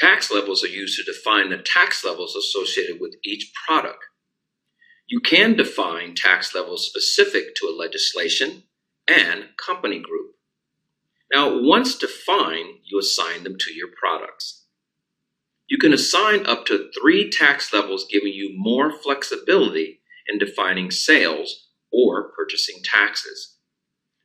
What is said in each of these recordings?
Tax levels are used to define the tax levels associated with each product. You can define tax levels specific to a legislation and company group. Now, once defined, you assign them to your products. You can assign up to 3 tax levels, giving you more flexibility in defining sales or purchasing taxes.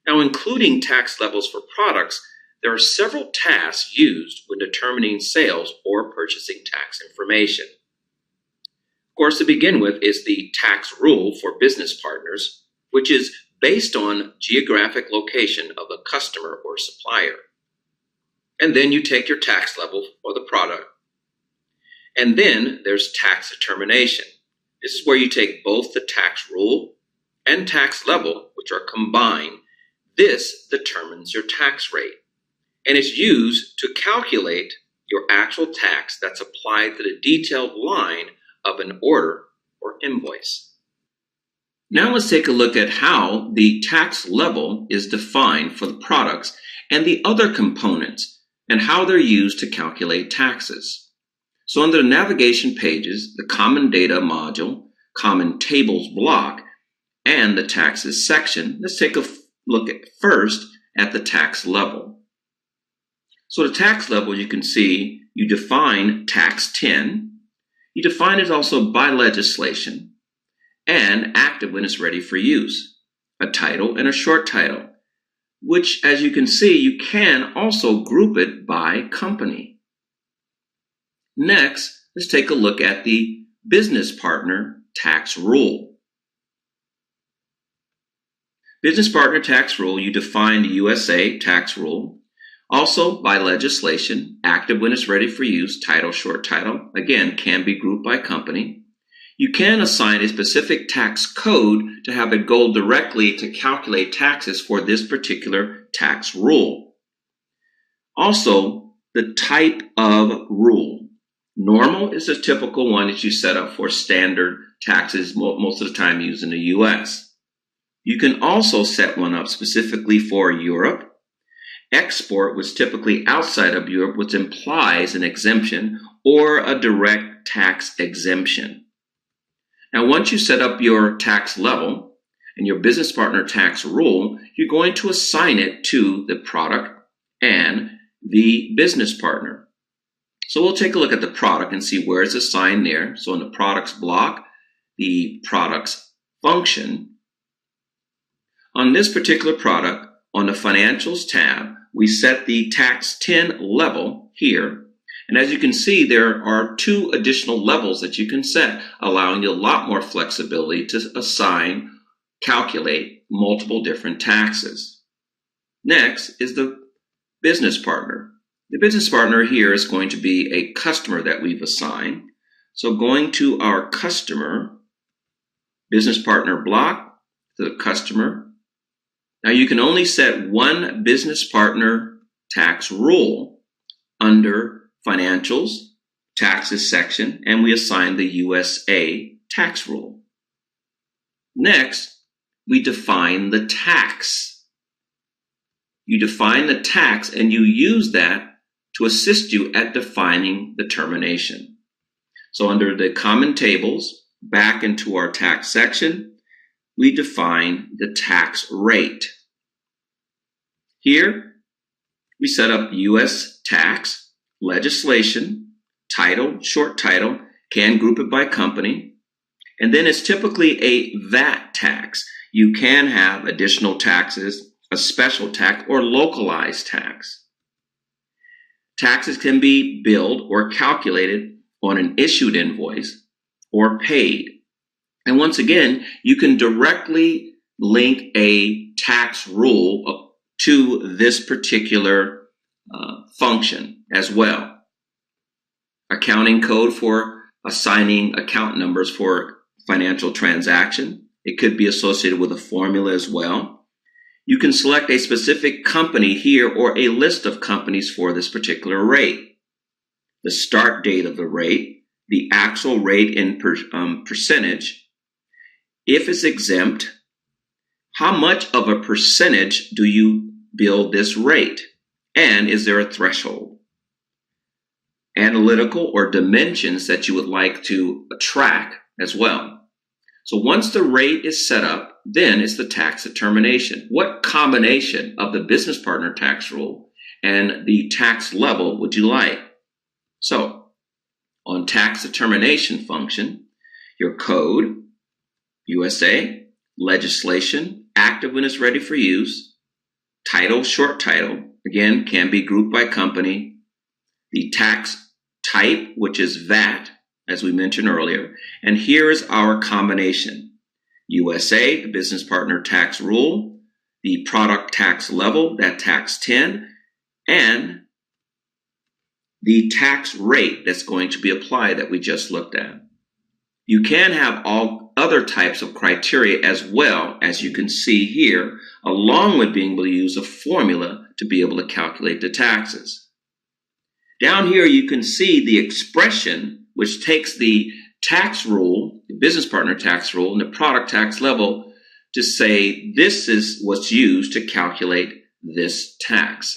Now, including tax levels for products, there are several tasks used when determining sales or purchasing tax information. Of course, to begin with is the tax rule for business partners, which is based on geographic location of the customer or supplier. And then you take your tax level for the product. And then there's tax determination. This is where you take both the tax rule and tax level, which are combined. This determines your tax rate, and is used to calculate your actual tax that's applied to the detailed line of an order or invoice. Now let's take a look at how the tax level is defined for the products and the other components and how they're used to calculate taxes. So under the navigation pages, the Common Data module, Common Tables block, and the Taxes section, let's take a look at first at the tax level. So the tax level, you can see you define tax 10. You define it also by legislation and active when it's ready for use, a title and a short title, which as you can see, you can also group it by company. Next, let's take a look at the business partner tax rule. Business partner tax rule, you define the USA tax rule, also by legislation, active when it's ready for use, title, short title, again, can be grouped by company. You can assign a specific tax code to have it go directly to calculate taxes for this particular tax rule. Also, the type of rule. Normal is a typical one that you set up for standard taxes most of the time used in the US. You can also set one up specifically for Europe. Export was typically outside of Europe, which implies an exemption or a direct tax exemption. Now, once you set up your tax level and your business partner tax rule, you're going to assign it to the product and the business partner. So we'll take a look at the product and see where it's assigned there. So in the products block, the products function. On this particular product, on the financials tab, we set the tax 10 level here. And as you can see, there are 2 additional levels that you can set, allowing you a lot more flexibility to assign, calculate multiple different taxes. Next is the business partner. The business partner here is going to be a customer that we've assigned. So going to our customer, business partner block, to the customer. Now you can only set one business partner tax rule under financials, taxes section, and we assign the USA tax rule. Next, we define the tax. You define the tax and you use that to assist you at defining the termination. So under the common tables, back into our tax section, we define the tax rate. Here, we set up US tax, legislation, title, short title, can group it by company, and then it's typically a VAT tax. You can have additional taxes, a special tax, or localized tax. Taxes can be billed or calculated on an issued invoice or paid. And once again, you can directly link a tax rule to this particular function as well. Accounting code for assigning account numbers for financial transaction. It could be associated with a formula as well. You can select a specific company here or a list of companies for this particular rate. The start date of the rate, the actual rate in percentage. If it's exempt, how much of a percentage do you bill this rate? And is there a threshold? analytical or dimensions that you would like to track as well. So once the rate is set up, then it's the tax determination. What combination of the business partner tax rule and the tax level would you like? So on tax determination function, your code, USA, legislation, active when it's ready for use, title, short title, again, can be grouped by company, the tax type, which is VAT, as we mentioned earlier, and here is our combination. USA, the business partner tax rule, the product tax level, that tax 10, and the tax rate that's going to be applied that we just looked at. You can have all other types of criteria as well, as you can see here, along with being able to use a formula to be able to calculate the taxes. Down here, you can see the expression which takes the tax rule, the business partner tax rule, and the product tax level to say this is what's used to calculate this tax.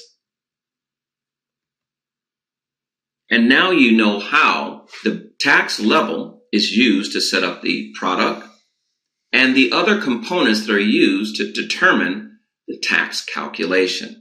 And now you know how the tax level is used to set up the product and the other components that are used to determine the tax calculation.